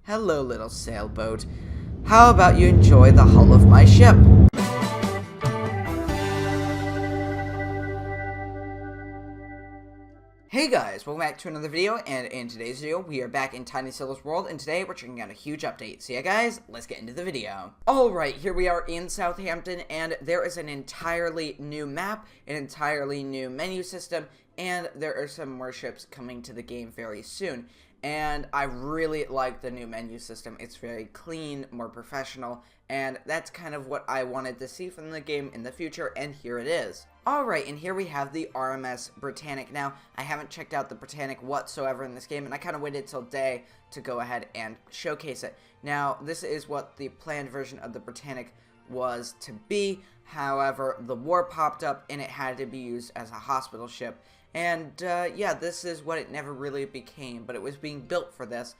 Hello, little sailboat. How about you enjoy the hull of my ship? Hey guys, welcome back to another video, and in today's video, we are back in Tiny Sailor's world, and today we're checking out a huge update. So yeah guys, let's get into the video. Alright, here we are in Southampton, and there is an entirely new map, an entirely new menu system, and there are some more ships coming to the game very soon. And I really like the new menu system. It's very clean, more professional, and that's kind of what I wanted to see from the game in the future, and here it is. Alright, and here we have the RMS Britannic. Now, I haven't checked out the Britannic whatsoever in this game, and I kind of waited till day to go ahead and showcase it. Now, this is what the planned version of the Britannic was to be. However, the war popped up, and it had to be used as a hospital ship. And, yeah, this is what it never really became, but it was being built for this.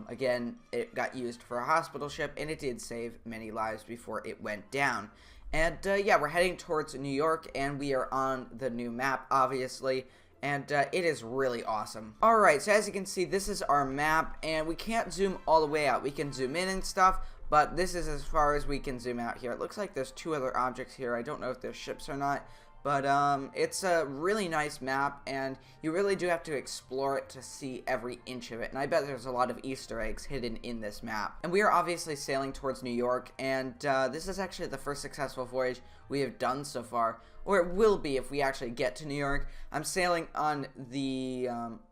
Again, it got used for a hospital ship, and it did save many lives before it went down. And, yeah, we're heading towards New York, and we are on the new map, obviously, and it is really awesome. Alright, so as you can see, this is our map, and we can't zoom all the way out. We can zoom in and stuff, but this is as far as we can zoom out here. It looks like there's two other objects here. I don't know if they're ships or not. But it's a really nice map, and you really do have to explore it to see every inch of it. And I bet there's a lot of Easter eggs hidden in this map. And we are obviously sailing towards New York, and this is actually the first successful voyage we have done so far. Or it will be if we actually get to New York. I'm sailing on the,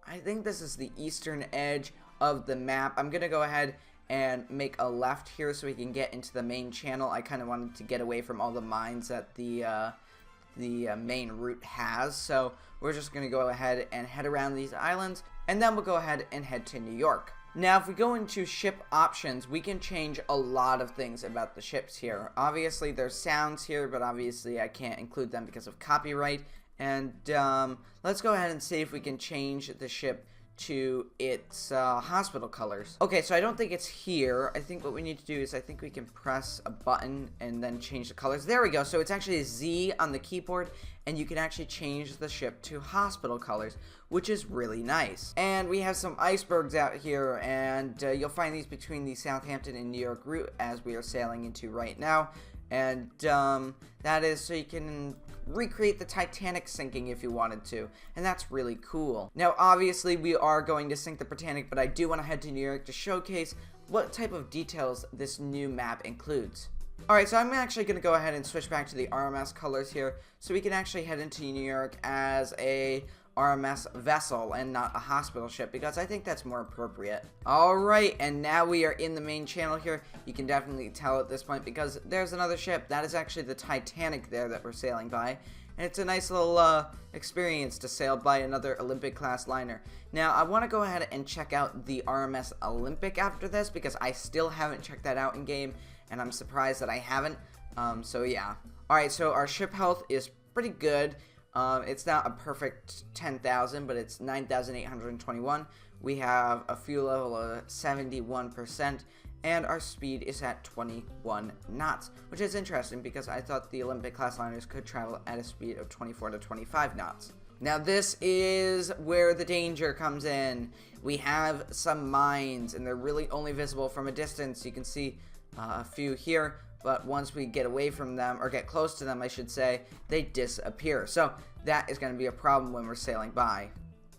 I think this is the eastern edge of the map. I'm going to go ahead and make a left here so we can get into the main channel. I kind of wanted to get away from all the mines that the main route has, so we're just going to go ahead and head around these islands, and then we'll go ahead and head to New York. Now, if we go into ship options, we can change a lot of things about the ships here. Obviously, there's sounds here, but obviously I can't include them because of copyright, and let's go ahead and see if we can change the ship to its hospital colors. Okay, so I don't think it's here. I think what we need to do is I think we can press a button and then change the colors. There we go. So it's actually a Z on the keyboard, and you can actually change the ship to hospital colors, which is really nice. And we have some icebergs out here, and you'll find these between the Southampton and New York route as we are sailing into right now. And that is so you can recreate the Titanic sinking if you wanted to, and that's really cool. Now, obviously, we are going to sink the Britannic, but I do want to head to New York to showcase what type of details this new map includes. Alright, so I'm actually going to go ahead and switch back to the RMS colors here, so we can actually head into New York as a RMS vessel and not a hospital ship, because I think that's more appropriate. Alright, and now we are in the main channel here. You can definitely tell at this point because there's another ship. That is actually the Titanic there that we're sailing by. And it's a nice little experience to sail by another Olympic class liner. Now, I want to go ahead and check out the RMS Olympic after this because I still haven't checked that out in game, and I'm surprised that I haven't. So yeah. Alright, so our ship health is pretty good. It's not a perfect 10,000, but it's 9,821. We have a fuel level of 71%, and our speed is at 21 knots, which is interesting because I thought the Olympic class liners could travel at a speed of 24 to 25 knots. Now, this is where the danger comes in. We have some mines, and they're really only visible from a distance. You can see a few here. But once we get away from them, or get close to them, I should say, they disappear. So that is going to be a problem when we're sailing by.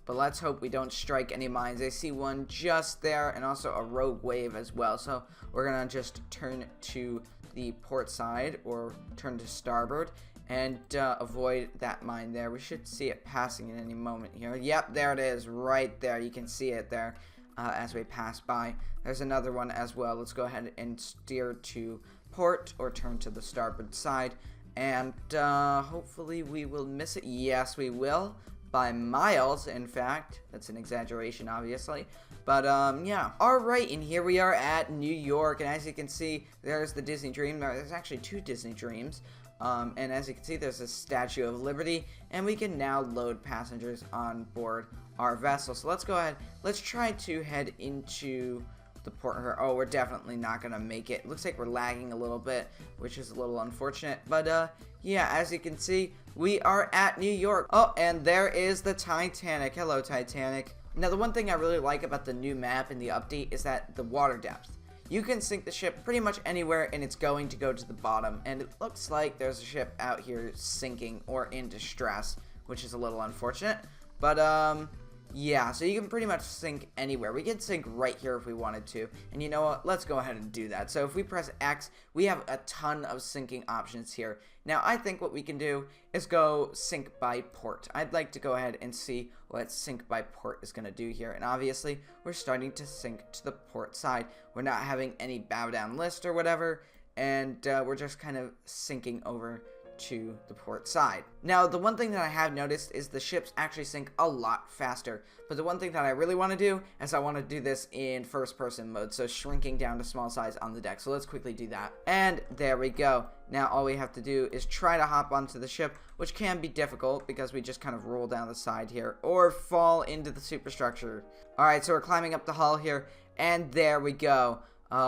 But let's hope we don't strike any mines. I see one just there, and also a rogue wave as well. So we're going to just turn to the port side, or turn to starboard, and avoid that mine there. We should see it passing in any moment here. Yep, there it is, right there. You can see it there as we pass by. There's another one as well. Let's go ahead and steer to port, or turn to the starboard side, and hopefully we will miss it. Yes, we will, by miles, in fact. That's an exaggeration, obviously, but yeah. Alright, and here we are at New York, and as you can see, there's the Disney Dream. There's actually two Disney Dreams, and as you can see, there's a Statue of Liberty, and we can now load passengers on board our vessel. So let's go ahead, let's try to head into the port here. Oh, we're definitely not gonna make it. Looks like we're lagging a little bit, which is a little unfortunate, but yeah, as you can see, we are at New York. Oh, and there is the Titanic. Hello, Titanic. Now, the one thing I really like about the new map and the update is that the water depth. You can sink the ship pretty much anywhere and it's going to go to the bottom. And it looks like there's a ship out here sinking or in distress, which is a little unfortunate. But, yeah, so you can pretty much sink anywhere. We can sink right here if we wanted to. And you know what? Let's go ahead and do that. So if we press X, we have a ton of sinking options here. Now, I think what we can do is go sink by port. I'd like to go ahead and see what sink by port is going to do here. And obviously, we're starting to sink to the port side. We're not having any bow down list or whatever. And we're just kind of sinking over to the port side. Now, the one thing that I have noticed is the ships actually sink a lot faster, but the one thing that I really want to do is I want to do this in first person mode, so shrinking down to small size on the deck. So let's quickly do that, and there we go. Now all we have to do is try to hop onto the ship, which can be difficult because we just kind of roll down the side here or fall into the superstructure. Alright, so we're climbing up the hull here, and there we go.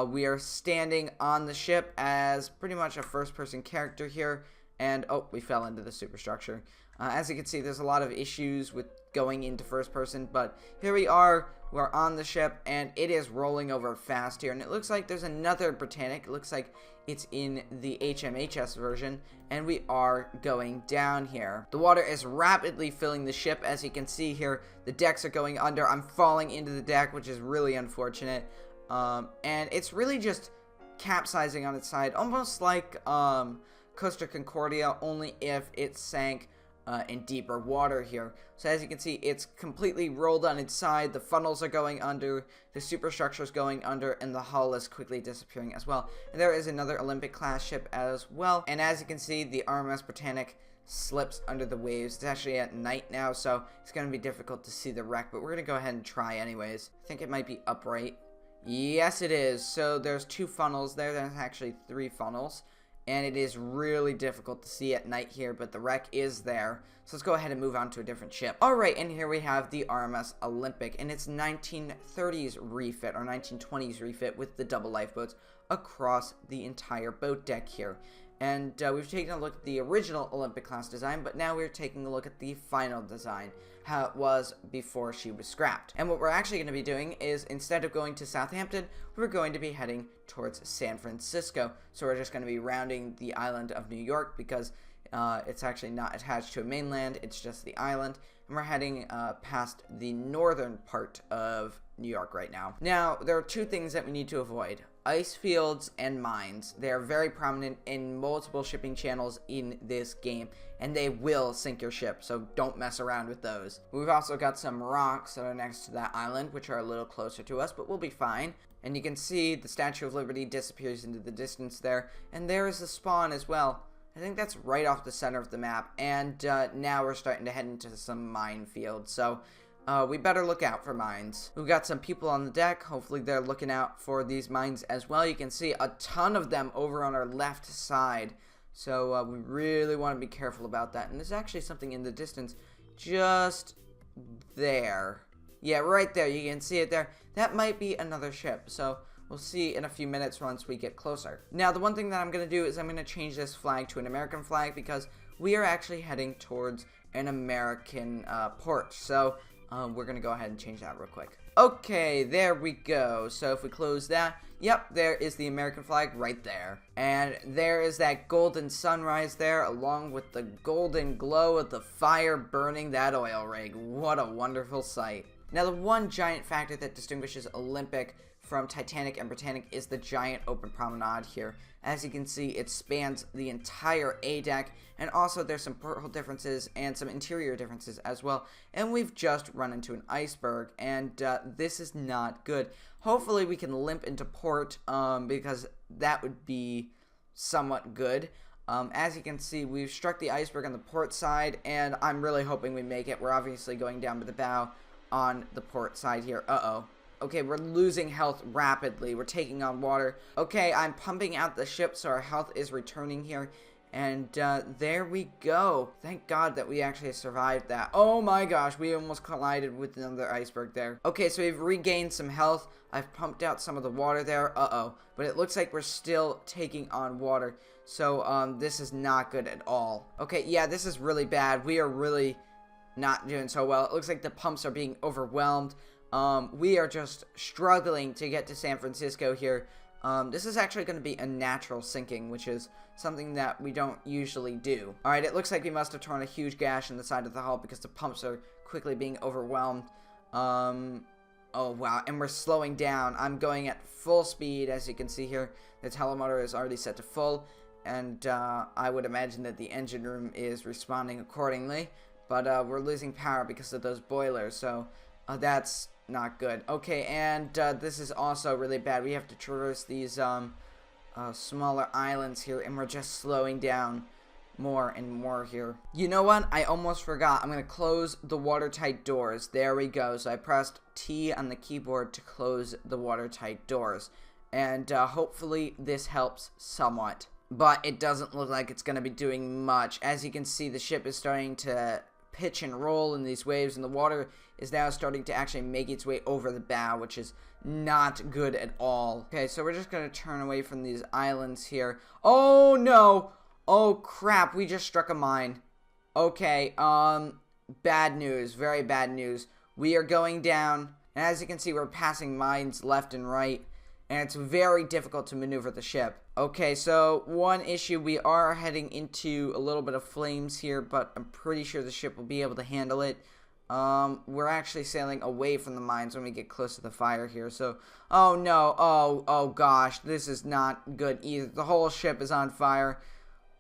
We are standing on the ship as pretty much a first person character here. And, oh, we fell into the superstructure. As you can see, there's a lot of issues with going into first person, but here we are, we're on the ship, and it is rolling over fast here, and it looks like there's another Britannic. It looks like it's in the HMHS version, and we are going down here. The water is rapidly filling the ship, as you can see here. The decks are going under. I'm falling into the deck, which is really unfortunate, and it's really just capsizing on its side, almost like, Costa Concordia, only if it sank in deeper water here. So as you can see, it's completely rolled on its side. The funnels are going under, the superstructure is going under, and the hull is quickly disappearing as well. And there is another Olympic class ship as well. And as you can see, the RMS Britannic slips under the waves. It's actually at night now, so it's going to be difficult to see the wreck, but we're going to go ahead and try anyways. I think it might be upright. Yes, it is. So there's 2 funnels there. There's actually 3 funnels. And it is really difficult to see at night here, but the wreck is there. So let's go ahead and move on to a different ship. Alright, and here we have the RMS Olympic, and it's 1930s refit, or 1920s refit, with the double lifeboats across the entire boat deck here. And we've taken a look at the original Olympic class design, but now we're taking a look at the final design, how it was before she was scrapped. And what we're actually going to be doing is, instead of going to Southampton, we're going to be heading towards San Francisco. So we're just going to be rounding the island of New York because it's actually not attached to a mainland, it's just the island. And we're heading past the northern part of New York right now. Now, there are 2 things that we need to avoid. Ice fields and mines. They are very prominent in multiple shipping channels in this game, and they will sink your ship, so don't mess around with those. We've also got some rocks that are next to that island, which are a little closer to us, but we'll be fine. And you can see the Statue of Liberty disappears into the distance there, and there is the spawn as well. I think that's right off the center of the map, and now we're starting to head into some minefields, so we better look out for mines. We've got some people on the deck. Hopefully they're looking out for these mines as well. You can see a ton of them over on our left side. So we really want to be careful about that. And there's actually something in the distance just there. Yeah, right there. You can see it there. That might be another ship. So we'll see in a few minutes once we get closer. Now, the one thing that I'm going to do is I'm going to change this flag to an American flag because we are actually heading towards an American port. So we're going to go ahead and change that real quick. Okay, there we go. So if we close that, yep, there is the American flag right there. And there is that golden sunrise there, along with the golden glow of the fire burning that oil rig. What a wonderful sight. Now, the one giant factor that distinguishes Olympic from Titanic and Britannic is the giant open promenade here. As you can see, it spans the entire A deck, and also there's some porthole differences and some interior differences as well. And we've just run into an iceberg, and this is not good. Hopefully we can limp into port, because that would be somewhat good. As you can see, we've struck the iceberg on the port side, and I'm really hoping we make it. We're obviously going down to the bow on the port side here. Uh-oh. Okay, we're losing health rapidly. We're taking on water. Okay, I'm pumping out the ship so our health is returning here. And there we go. Thank God that we actually survived that. Oh my gosh, we almost collided with another iceberg there. Okay, so we've regained some health. I've pumped out some of the water there. Uh-oh. But it looks like we're still taking on water. So this is not good at all. Okay, yeah, this is really bad. We are really not doing so well. It looks like the pumps are being overwhelmed. We are just struggling to get to San Francisco here. This is actually going to be a natural sinking, which is something that we don't usually do. Alright, it looks like we must have torn a huge gash in the side of the hull because the pumps are quickly being overwhelmed. Oh wow, and we're slowing down. I'm going at full speed, as you can see here. The telemotor is already set to full, and I would imagine that the engine room is responding accordingly. But we're losing power because of those boilers, so that's not good. Okay, and this is also really bad. We have to traverse these smaller islands here, and we're just slowing down more and more here. You know what? I almost forgot. I'm going to close the watertight doors. There we go. So I pressed T on the keyboard to close the watertight doors. And hopefully this helps somewhat. But it doesn't look like it's going to be doing much. As you can see, the ship is starting to pitch and roll in these waves, and the water is now starting to actually make its way over the bow, which is not good at all. Okay, so we're just going to turn away from these islands here. Oh no! Oh crap, we just struck a mine. Okay, bad news, very bad news. We are going down, and as you can see, we're passing mines left and right, and it's very difficult to maneuver the ship. Okay, so one issue, we are heading into a little bit of flames here, but I'm pretty sure the ship will be able to handle it. We're actually sailing away from the mines when we get close to the fire here, so, oh no, oh gosh, this is not good either. The whole ship is on fire.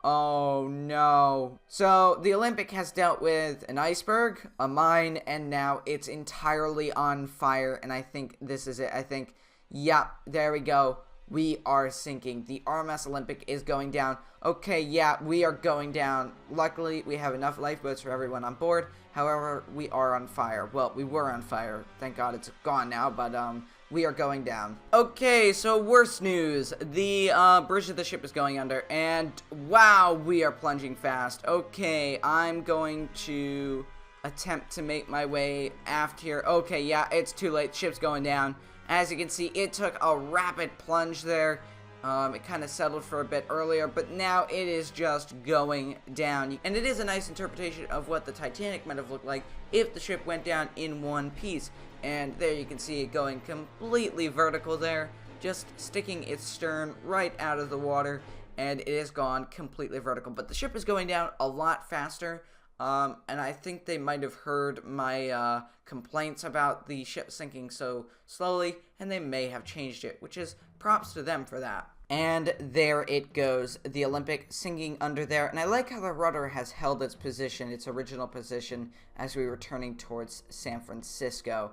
Oh no. So the Olympic has dealt with an iceberg, a mine, and now it's entirely on fire, and I think this is it. I think, yeah, there we go. We are sinking. The RMS Olympic is going down. Okay, yeah, we are going down. Luckily, we have enough lifeboats for everyone on board. However, we are on fire. Well, we were on fire. Thank God it's gone now, but we are going down. Okay, so worse news. The bridge of the ship is going under, and wow, we are plunging fast. Okay, I'm going to attempt to make my way aft here. Okay, yeah, it's too late. Ship's going down. As you can see, it took a rapid plunge there. It kind of settled for a bit earlier, but now it is just going down. And it is a nice interpretation of what the Titanic might have looked like if the ship went down in one piece. And there you can see it going completely vertical there, just sticking its stern right out of the water, and it has gone completely vertical. But the ship is going down a lot faster. And I think they might have heard my complaints about the ship sinking so slowly, and they may have changed it, which is props to them for that. And there it goes, the Olympic sinking under there. And I like how the rudder has held its position, its original position, as we were turning towards San Francisco.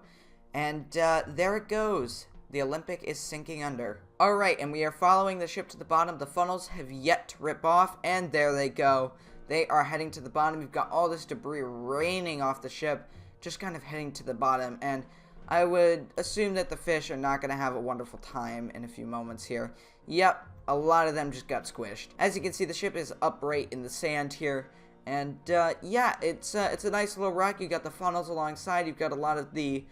And there it goes. The Olympic is sinking under. Alright, and we are following the ship to the bottom. The funnels have yet to rip off, and there they go. They are heading to the bottom. We've got all this debris raining off the ship, just kind of heading to the bottom. And I would assume that the fish are not going to have a wonderful time in a few moments here. Yep, a lot of them just got squished. As you can see, the ship is upright in the sand here. And yeah, it's a nice little wreck. You've got the funnels alongside. You've got a lot of the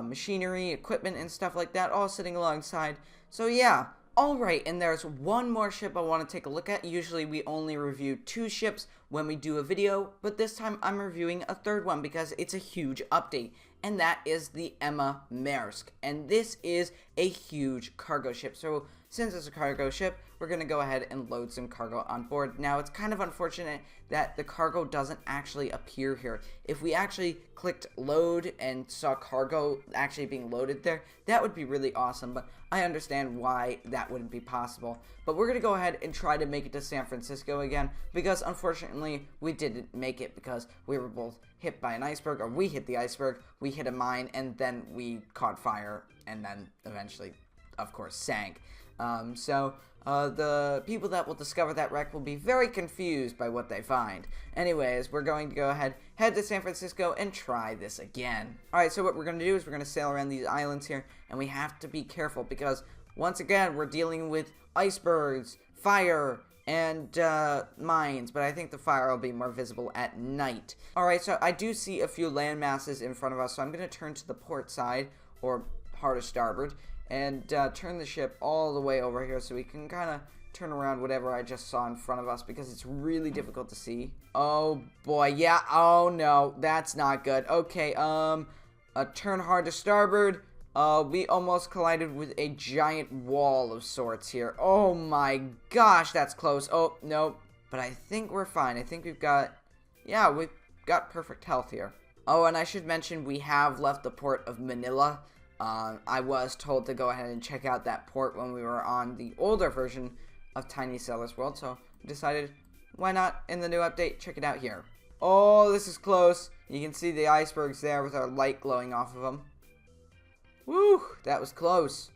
machinery, equipment, and stuff like that all sitting alongside. So yeah. Alright, and there's one more ship I want to take a look at. Usually we only review 2 ships when we do a video, but this time I'm reviewing a third one because it's a huge update, and that is the Emma Maersk. And this is a huge cargo ship, so since it's a cargo ship, we're going to go ahead and load some cargo on board. Now, it's kind of unfortunate that the cargo doesn't actually appear here. If we actually clicked load and saw cargo actually being loaded there, that would be really awesome, but I understand why that wouldn't be possible. But we're going to go ahead and try to make it to San Francisco again, because unfortunately, we didn't make it because we were both hit by an iceberg, or we hit the iceberg, we hit a mine, and then we caught fire, and then eventually, of course, sank. The people that will discover that wreck will be very confused by what they find. Anyways, we're going to go ahead, head to San Francisco, and try this again. Alright, so what we're going to do is we're going to sail around these islands here, and we have to be careful because, once again, we're dealing with icebergs, fire, and mines, but I think the fire will be more visible at night. Alright, so I do see a few land masses in front of us, so I'm going to turn to the port side, or hard to starboard, and turn the ship all the way over here so we can kind of turn around whatever I just saw in front of us because it's really difficult to see. Oh boy, yeah, oh no, that's not good. Okay, a turn hard to starboard. We almost collided with a giant wall of sorts here. Oh my gosh, that's close. Oh, no, but I think we're fine. I think we've got, yeah, we've got perfect health here. Oh, and I should mention we have left the port of Manila. I was told to go ahead and check out that port when we were on the older version of Tiny Sailor's World, so I decided, why not, in the new update, check it out here. Oh, this is close. You can see the icebergs there with our light glowing off of them. Woo, that was close.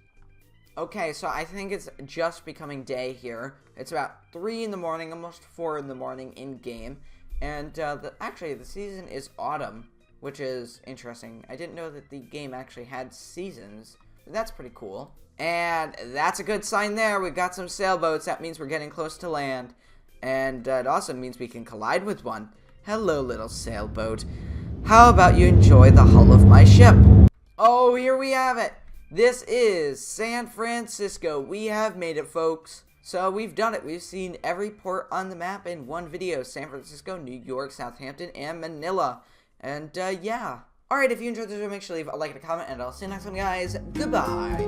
Okay, so I think it's just becoming day here. It's about 3 in the morning, almost 4 in the morning in-game. And actually, the season is autumn, which is interesting. I didn't know that the game actually had seasons. That's pretty cool. And that's a good sign there. We've got some sailboats. That means we're getting close to land. And it also means we can collide with one. Hello, little sailboat. How about you enjoy the hull of my ship? Oh, here we have it. This is San Francisco. We have made it, folks. So we've done it. We've seen every port on the map in one video. San Francisco, New York, Southampton, and Manila. And yeah. Alright, if you enjoyed this video, make sure to leave a like and a comment. And I'll see you next time, guys. Goodbye.